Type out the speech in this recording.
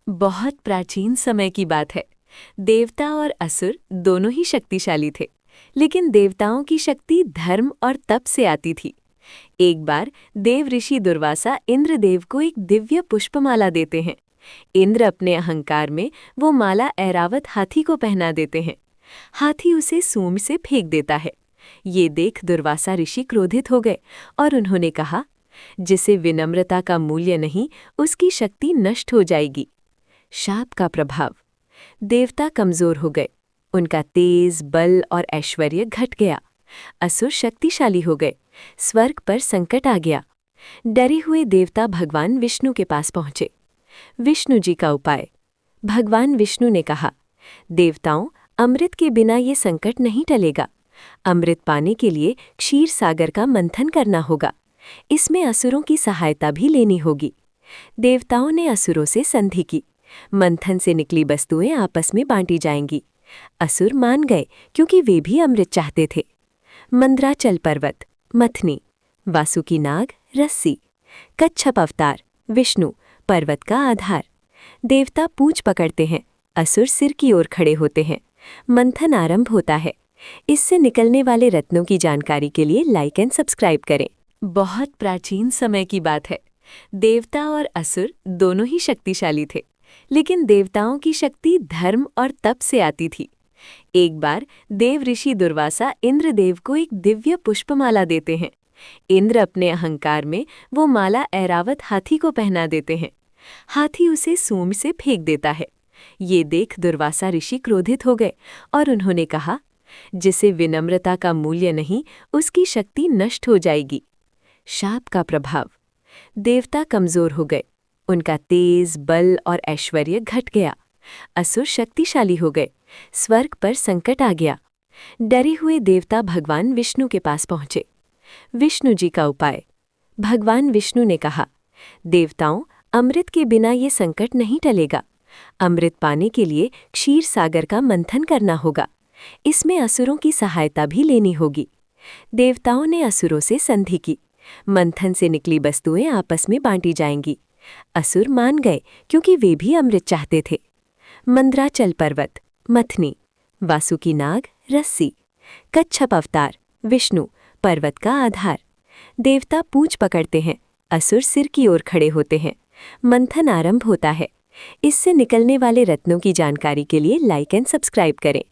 बहुत प्राचीन समय की बात है। देवता और असुर दोनों ही शक्तिशाली थे, लेकिन देवताओं की शक्ति धर्म और तप से आती थी। एक बार देव ऋषि दुर्वासा इंद्रदेव को एक दिव्य पुष्पमाला देते हैं। इंद्र अपने अहंकार में वो माला ऐरावत हाथी को पहना देते हैं। हाथी उसे सूंड से फेंक देता है। ये देख दुर्वासा ऋषि क्रोधित हो गए और उन्होंने कहा, जिसे विनम्रता का मूल्य नहीं, उसकी शक्ति नष्ट हो जाएगी। शाप का प्रभाव। देवता कमजोर हो गए। उनका तेज, बल और ऐश्वर्य घट गया। असुर शक्तिशाली हो गए। स्वर्ग पर संकट आ गया। डरे हुए देवता भगवान विष्णु के पास पहुंचे। विष्णु जी का उपाय। भगवान विष्णु ने कहा, देवताओं, अमृत के बिना ये संकट नहीं टलेगा। अमृत पाने के लिए क्षीर सागर का मंथन करना होगा। इसमें असुरों की सहायता भी लेनी होगी। देवताओं ने असुरों से संधि की। मंथन से निकली वस्तुएं आपस में बांटी जाएंगी। असुर मान गए क्योंकि वे भी अमृत चाहते थे। मंद्राचल पर्वत, मथनी। वासुकी नाग, रस्सी। कच्छप अवतार, विष्णु, पर्वत का आधार। देवता पूंछ पकड़ते हैं, असुर सिर की ओर खड़े होते हैं। मंथन आरंभ होता है। इससे निकलने वाले रत्नों की जानकारी के लिए लाइक एंड सब्सक्राइब करें। बहुत प्राचीन समय की बात है। देवता और असुर दोनों ही शक्तिशाली थे, लेकिन देवताओं की शक्ति धर्म और तप से आती थी। एक बार देव ऋषि दुर्वासा इंद्रदेव को एक दिव्य पुष्पमाला देते हैं। इंद्र अपने अहंकार में वो माला ऐरावत हाथी को पहना देते हैं। हाथी उसे सूंड से फेंक देता है। ये देख दुर्वासा ऋषि क्रोधित हो गए और उन्होंने कहा, जिसे विनम्रता का मूल्य नहीं, उसकी शक्ति नष्ट हो जाएगी। शाप का प्रभाव। देवता कमजोर हो गए। उनका तेज, बल और ऐश्वर्य घट गया। असुर शक्तिशाली हो गए। स्वर्ग पर संकट आ गया। डरे हुए देवता भगवान विष्णु के पास पहुंचे। विष्णु जी का उपाय। भगवान विष्णु ने कहा, देवताओं, अमृत के बिना ये संकट नहीं टलेगा। अमृत पाने के लिए क्षीर सागर का मंथन करना होगा। इसमें असुरों की सहायता भी लेनी होगी। देवताओं ने असुरों से संधि की। मंथन से निकली वस्तुएं आपस में बांटी जाएंगी। असुर मान गए क्योंकि वे भी अमृत चाहते थे। मंद्राचल पर्वत, मथनी। वासुकी नाग, रस्सी। कच्छप अवतार, विष्णु, पर्वत का आधार। देवता पूंछ पकड़ते हैं, असुर सिर की ओर खड़े होते हैं। मंथन आरंभ होता है। इससे निकलने वाले रत्नों की जानकारी के लिए लाइक एंड सब्सक्राइब करें।